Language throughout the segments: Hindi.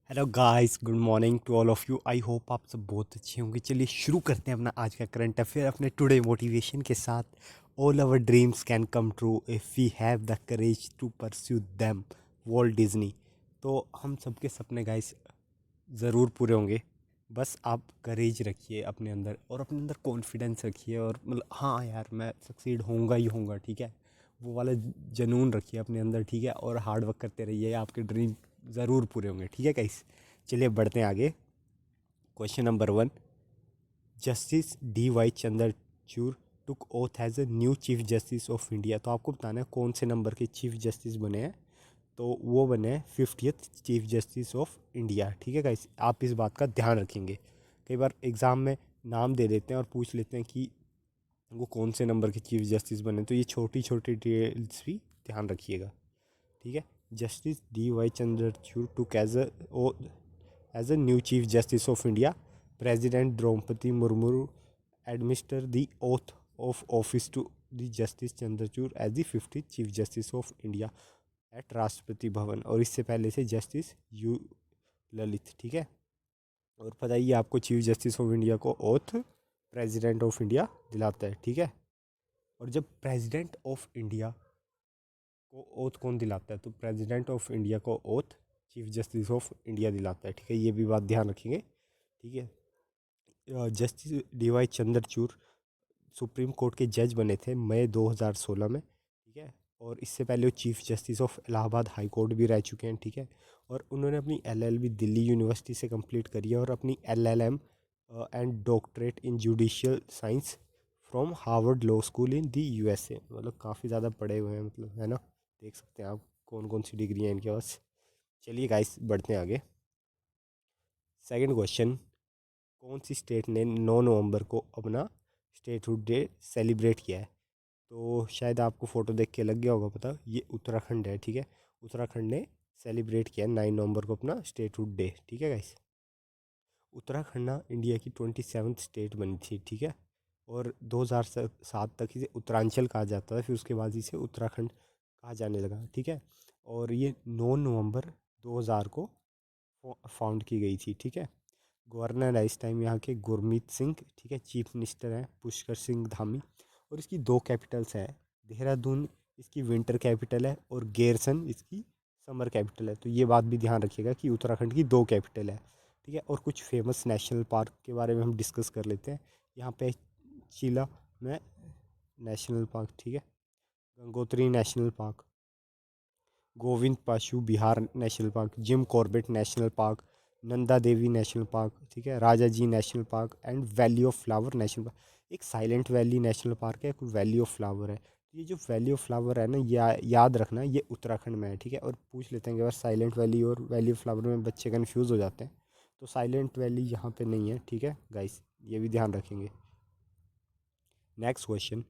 Hello guys, good morning to all of you. I hope आप सब बहुत अच्छे होंगे। चलिए शुरू करते हैं अपना आज का करंट अफेयर अपने टुडे मोटिवेशन के साथ। All our dreams can come true if we have the courage to pursue them. Walt Disney. तो हम सबके सपने गाइस ज़रूर पूरे होंगे। बस आप करेज रखिए अपने अंदर और अपने अंदर कॉन्फिडेंस रखिए और मतलब हाँ यार, मैं सक्सीड होऊंगा ही होऊंगा। ठीक है, वो वाला जनून रखिए अपने अंदर। ठीक है, और हार्ड वर्क करते रहिए, आपके ड्रीम ज़रूर पूरे होंगे। ठीक है गाइस, चलिए बढ़ते हैं आगे। Question number 1। Justice D Y Chandrachud took oath as a new chief justice of India. तो आपको बताना है कौन से नंबर के चीफ जस्टिस बने हैं। तो वो बने हैं 50th chief justice of India. ठीक है गाइस, आप इस बात का ध्यान रखेंगे। कई बार एग्ज़ाम में नाम दे देते हैं और पूछ लेते हैं कि वो कौन से नंबर के चीफ जस्टिस बने, तो ये छोटी छोटी डिटेल्स भी ध्यान रखिएगा। ठीक है, justice D Y Chandrachud took as a new chief justice of India. President Droupadi Murmu administer the oath of office to the Justice Chandrachud as the 50th Chief Justice of India at Rashtrapati Bhavan. और इससे पहले से जस्टिस यू ललित। ठीक है, और पता ही है आपको चीफ जस्टिस ऑफ इंडिया को ओथ प्रेसिडेंट ऑफ इंडिया दिलाता है। ठीक है, और जब प्रेसिडेंट ऑफ इंडिया को ओथ कौन दिलाता है, तो प्रेसिडेंट ऑफ इंडिया को oath chief justice of India दिलाता है। ठीक है, ये भी बात ध्यान रखेंगे। ठीक है, justice D Y Chandrachud supreme court के जज बने थे मई 2016 में। ठीक है, और इससे पहले वो chief justice of Allahabad high court भी रह चुके हैं। ठीक है, और उन्होंने अपनी एलएलबी दिल्ली यूनिवर्सिटी से कंप्लीट करी है और अपनी LLM and doctorate in judicial science from Harvard law school in the USA. मतलब काफ़ी ज़्यादा पढ़े हुए हैं, मतलब है ना। देख सकते हैं आप कौन कौन सी डिग्री हैं इनके पास। चलिए गाइस बढ़ते हैं आगे। Second question. कौन सी स्टेट ने 9 नवंबर को अपना स्टेटहुड डे सेलिब्रेट किया है। तो शायद आपको फ़ोटो देख के लग गया होगा पता, ये उत्तराखंड है। ठीक है, उत्तराखंड ने सेलिब्रेट किया 9 नवंबर को अपना स्टेटहुड डे। ठीक है गाइस, उत्तराखंड ना इंडिया की 27th स्टेट बनी थी। ठीक है, और 2007 तक इसे उत्तरांचल कहा जाता था, फिर उसके बाद इसे उत्तराखंड कहा जाने लगा। ठीक है, और ये 9 नवंबर 2000 को फाउंड की गई थी। ठीक है, गवर्नर है इस टाइम यहाँ के गुरमीत सिंह। ठीक है, चीफ मिनिस्टर हैं पुष्कर सिंह धामी। और इसकी दो कैपिटल्स हैं। देहरादून इसकी विंटर कैपिटल है और गैरसन इसकी समर कैपिटल है। तो ये बात भी ध्यान रखिएगा कि उत्तराखंड की दो कैपिटल है। ठीक है, और कुछ फेमस नेशनल पार्क के बारे में हम डिस्कस कर लेते हैं। यहाँ पे चिला में नेशनल पार्क। ठीक है, Gangotri national park, Govind Pashu Vihar national park, Jim Corbett national park, Nanda Devi national park. ठीक है, Rajaji national park and valley of flower national park. एक साइलेंट वैली नेशनल पार्क है, एक वैली ऑफ फ्लावर है। ये जो वैली ऑफ फ्लावर है ना, याद रखना ये उत्तराखंड में है। ठीक है, और पूछ लेते हैं कि अगर साइलेंट वैली और वैली ऑफ फ्लावर में बच्चे कन्फ्यूज़ हो जाते हैं, तो साइलेंट वैली यहाँ पे नहीं है। ठीक है गाइस, ये भी ध्यान रखेंगे। Next question.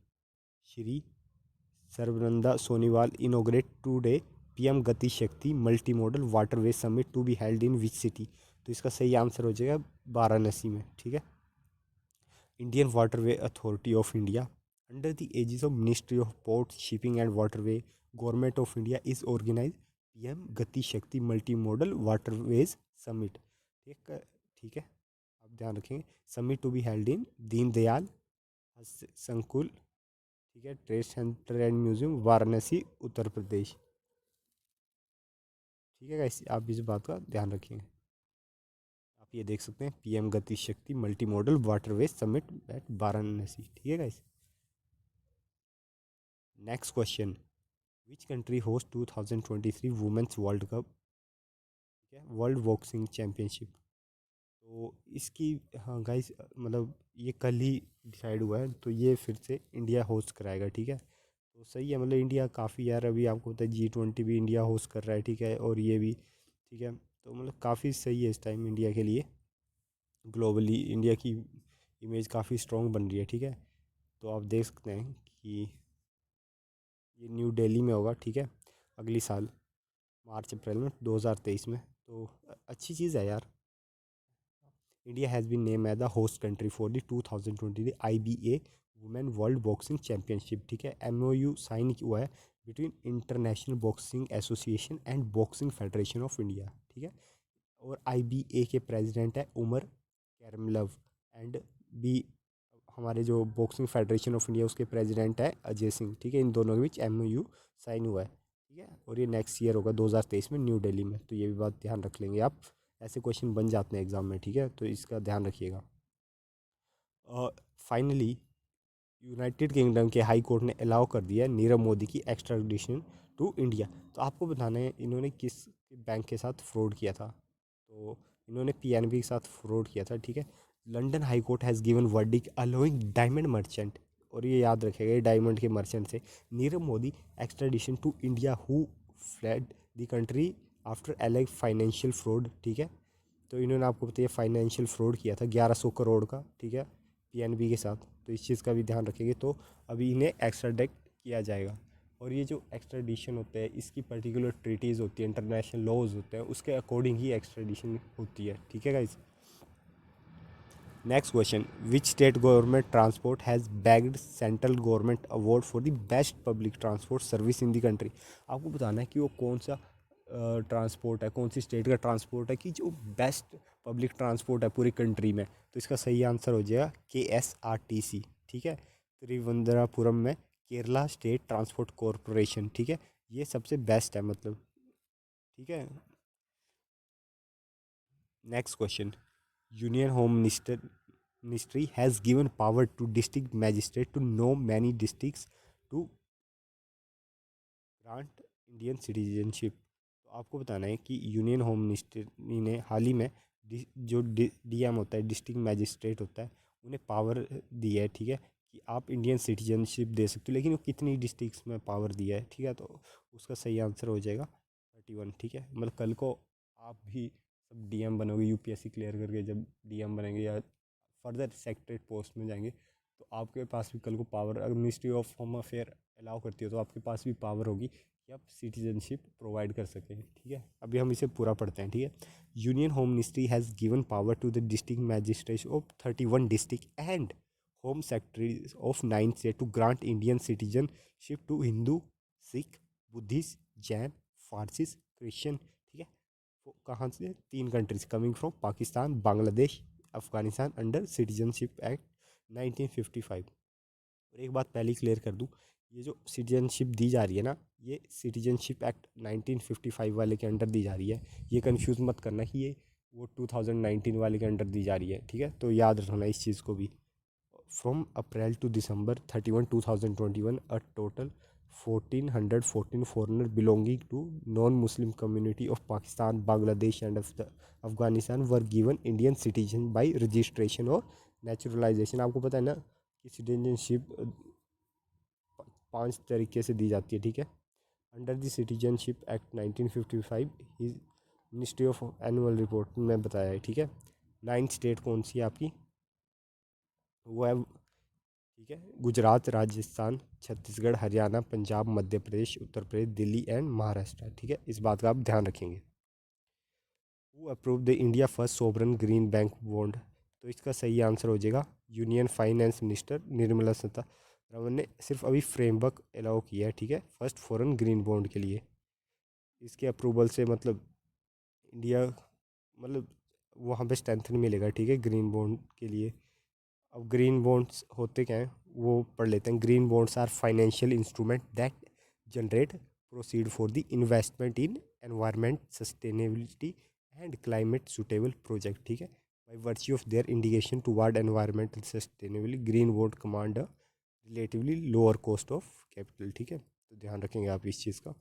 Shri Sarbananda Sonowal inaugurate today PM Gati Shakti multimodal waterway summit to be held in which city. तो इसका सही आंसर हो जाएगा वाराणसी में। ठीक है, Indian waterway authority of India under the aegis of ministry of port shipping and waterway government of India is organise PM Gati Shakti multi modal waterways summit. ठीक है, आप ध्यान रखेंगे। Summit to be held in Deendayal Sankul. ठीक है, trade centre and museum Varanasi Uttar Pradesh. ठीक है गाइस, आप इस बात का ध्यान रखेंगे। आप ये देख सकते हैं PM Gati Shakti multimodal waterway summit at Varanasi. ठीक है guys. Next question. Which country host 2023 women's world cup. ठीक है, वर्ल्ड बॉक्सिंग चैंपियनशिप। तो इसकी, हाँ गाइस, मतलब ये कल ही डिसाइड हुआ है, तो ये फिर से इंडिया होस्ट कराएगा। ठीक है, तो सही है, मतलब इंडिया काफ़ी, यार अभी आपको पता है G20 भी इंडिया होस्ट कर रहा है। ठीक है, और ये भी। ठीक है, तो मतलब काफ़ी सही है इस टाइम इंडिया के लिए। ग्लोबली इंडिया की इमेज काफ़ी स्ट्रॉन्ग बन रही है। ठीक है, तो आप देख सकते हैं कि ये न्यू दिल्ली में होगा। ठीक है, अगली साल मार्च अप्रैल में 2023 में। तो अच्छी चीज़ है यार। India has been name as the host country for the 2020 IBA women world boxing championship. ठीक है, MOU साइन हुआ है between international boxing association and boxing federation of India. ठीक है, और IBA के प्रेसिडेंट है उमर कैरमलव। एंड बी हमारे जो बॉक्सिंग फेडरेशन ऑफ इंडिया उसके प्रेसिडेंट है अजय सिंह। ठीक है, इन दोनों के बीच MOU साइन हुआ है। ठीक है, और ये नेक्स्ट ईयर होगा 2023 में न्यू दिल्ली में। तो ये भी बात ध्यान रख लेंगे आप, ऐसे क्वेश्चन बन जाते हैं एग्जाम में। ठीक है, तो इसका ध्यान रखिएगा। फाइनली यूनाइटेड किंगडम के हाई कोर्ट ने अलाउ कर दिया है नीरव मोदी की एक्स्ट्राडिशन टू इंडिया। तो आपको बताना है इन्होंने किस बैंक के साथ फ्रॉड किया था। तो इन्होंने PNB के साथ फ्रॉड किया था। ठीक है, London high court has given verdict allowing diamond merchant, और ये याद रखेगा ये डायमंड के मर्चेंट से, Nirav Modi extradition to India who fled the country after एलेग फाइनेंशियल फ्रॉड। ठीक है, तो इन्होंने आपको बताया फाइनेंशियल फ्रॉड किया था 1100 करोड़ का। ठीक है, PNB के साथ, तो इस चीज़ का भी ध्यान रखेंगे। तो अभी इन्हें एक्स्ट्राडेक्ट किया जाएगा। और ये जो एक्स्ट्राडिशन होता है इसकी पर्टिकुलर ट्रीटीज़ होती है, इंटरनेशनल लॉज होते हैं, उसके अकॉर्डिंग ही एक्स्ट्राडिशन होती है। ठीक है guys. Next question, which state government transport has bagged central government award for the best public transport service in the country. आपको बताना है कि वो कौन सा ट्रांसपोर्ट है, कौन सी स्टेट का ट्रांसपोर्ट है कि जो बेस्ट पब्लिक ट्रांसपोर्ट है पूरी कंट्री में। तो इसका सही आंसर हो जाएगा KSRTC। ठीक है, त्रिवंद्रापुरम में केरला स्टेट ट्रांसपोर्ट कॉरपोरेशन। ठीक है, ये सबसे बेस्ट है मतलब। ठीक है, next question, union home ministry has given power to district magistrate to no many districts to grant Indian citizenship. तो आपको बताना है कि यूनियन होम मिनिस्ट्री ने हाल ही में जो DM होता है, डिस्ट्रिक्ट मैजिस्ट्रेट होता है, उन्हें पावर दी है। ठीक है, कि आप इंडियन सिटीजनशिप दे सकते हो, लेकिन वो कितनी डिस्ट्रिक्ट्स में पावर दिया है। ठीक है, तो उसका सही आंसर हो जाएगा 31। ठीक है, मतलब कल को आप भी सब DM बनोगे, UPSC क्लियर करके जब DM बनेंगे या फर्दर सेक्रेटरी पोस्ट में जाएंगे, तो आपके पास भी कल को पावर, अगर ministry of home affair allow करती है तो आपके पास भी पावर होगी कि आप सिटीजनशिप प्रोवाइड कर सकें। ठीक है, अभी हम इसे पूरा पढ़ते हैं। ठीक है, union home ministry has given power to the district magistrate of 31 district and home secretary of 9 state to grant Indian citizenship to Hindu, Sikh, Buddhist, Jain, Parsis, Christian. ठीक है, वो कहाँ से? 3 countries coming from Pakistan, Bangladesh, Afghanistan under citizenship act 1955। और एक बात पहले क्लियर कर दूँ, ये जो सिटीजनशिप दी जा रही है ना, ये सिटीजनशिप एक्ट 1955 वाले के अंडर दी जा रही है। ये कंफ्यूज मत करना कि ये वो 2019 वाले के अंडर दी जा रही है। ठीक है, तो याद रखना इस चीज़ को भी। From April to December 31 2021 a total 1414 foreigners belonging to non-Muslim community of Pakistan, Bangladesh and Afghanistan were given Indian citizen by registration और naturalization। आपको पता है ना कि सिटीजनशिप 5 तरीके से दी जाती है। ठीक है, under the citizenship act 1955 is ministry of annual report में बताया है। ठीक है, 9 स्टेट कौन सी है आपकी? वो है, ठीक है, गुजरात, राजस्थान, छत्तीसगढ़, हरियाणा, पंजाब, मध्य प्रदेश, उत्तर प्रदेश, दिल्ली एंड महाराष्ट्र। ठीक है, इस बात का आप ध्यान रखेंगे। Who approve the India first sovereign green bank bond. तो इसका सही आंसर हो जाएगा union finance minister Nirmala Sitharaman ने सिर्फ अभी फ्रेमवर्क अलाउ किया है। ठीक है, फर्स्ट फॉरेन ग्रीन बॉन्ड के लिए। इसके अप्रूवल से मतलब इंडिया, मतलब वहाँ पे स्ट्रेंथन मिलेगा। ठीक है, ग्रीन बॉन्ड के लिए। अब ग्रीन बॉन्ड्स होते क्या हैं वो पढ़ लेते हैं। Green bonds are financial instrument that generate proceed for the investment in environment sustainability and climate suitable project. ठीक है, by virtue of their indication toward environmental sustainability green bond command a relatively lower cost of capital. ठीक है, तो ध्यान रखेंगे आप इस चीज़ का।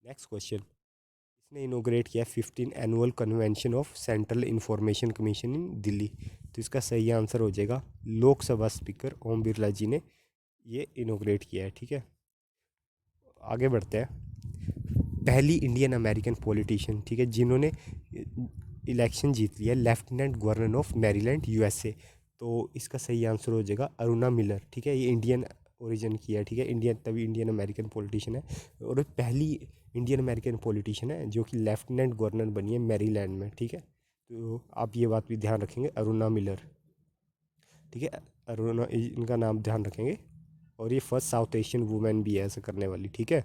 नेक्स्ट क्वेश्चन, इसने इनोग्रेट किया 15 annual convention of central information commission इन दिल्ली। तो इसका सही आंसर हो जाएगा लोकसभा स्पीकर ओम बिरला जी ने ये इनोग्रेट किया है। ठीक है, आगे बढ़ते हैं। पहली इंडियन अमेरिकन पॉलिटिशियन, ठीक है, जिन्होंने इलेक्शन जीत लिया, lieutenant governor of Maryland USA। तो इसका सही आंसर हो जाएगा अरुणा मिलर। ठीक है, ये इंडियन ओरिजिन की है। ठीक है, इंडियन, तभी इंडियन अमेरिकन पॉलिटिशियन है। और पहली इंडियन अमेरिकन पॉलिटिशियन है जो कि लेफ्टिनेंट गवर्नर बनी है मैरीलैंड में। ठीक है, तो आप ये बात भी ध्यान रखेंगे, अरुणा मिलर। ठीक है, अरुणा, इनका नाम ध्यान रखेंगे। और ये फर्स्ट साउथ एशियन वुमेन भी है ऐसा करने वाली। ठीक है,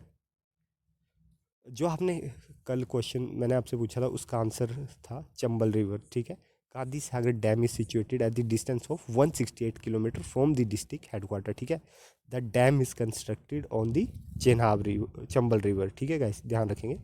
जो आपने कल क्वेश्चन मैंने आपसे पूछा था उसका आंसर था चंबल रिवर, ठीक है। Gandhi Sagar dam is situated at the distance of 168 kilometre from the district headquarter, ठीक है। The dam is constructed on the Chenab river, Chambal river, ठीक है गाइस, ध्यान रखेंगे।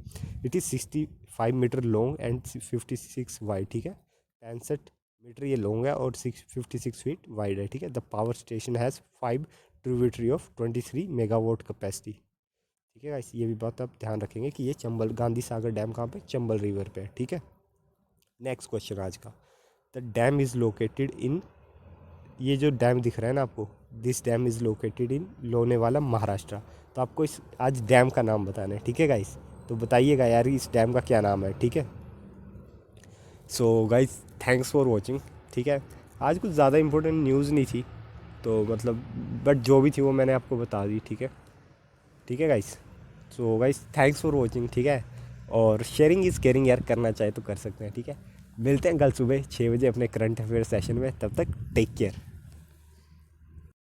It is 65 metre long and 56 wide, ठीक है। 65 मीटर ये लॉन्ग है और 56 फीट वाइड है, ठीक है। The power station has 5 tributary of 23 megawatt capacity, ठीक है गाइस। ये भी बात आप ध्यान रखेंगे कि ये चंबल गांधी सागर डैम कहाँ पे, चंबल रिवर पे है, ठीक है। नेक्स्ट क्वेश्चन आज का, the dam is located in, ये जो डैम दिख रहा है ना आपको, this dam is located in Lonavala Maharashtra. तो आपको इस आज डैम का नाम बताना है, ठीक है गाइस। तो बताइएगा यार इस डैम का क्या नाम है, ठीक है। So guys thanks for watching, ठीक है। आज कुछ ज़्यादा इंपॉर्टेंट न्यूज़ नहीं थी, तो मतलब बट जो भी थी वो मैंने आपको बता दी, ठीक है। ठीक है guys. So guys thanks for watching, ठीक है। और शेयरिंग इज़ केयरिंग यार, करना चाहे तो कर सकते हैं, ठीक है। मिलते हैं कल सुबह 6 बजे अपने करंट अफेयर सेशन में, तब तक टेक केयर।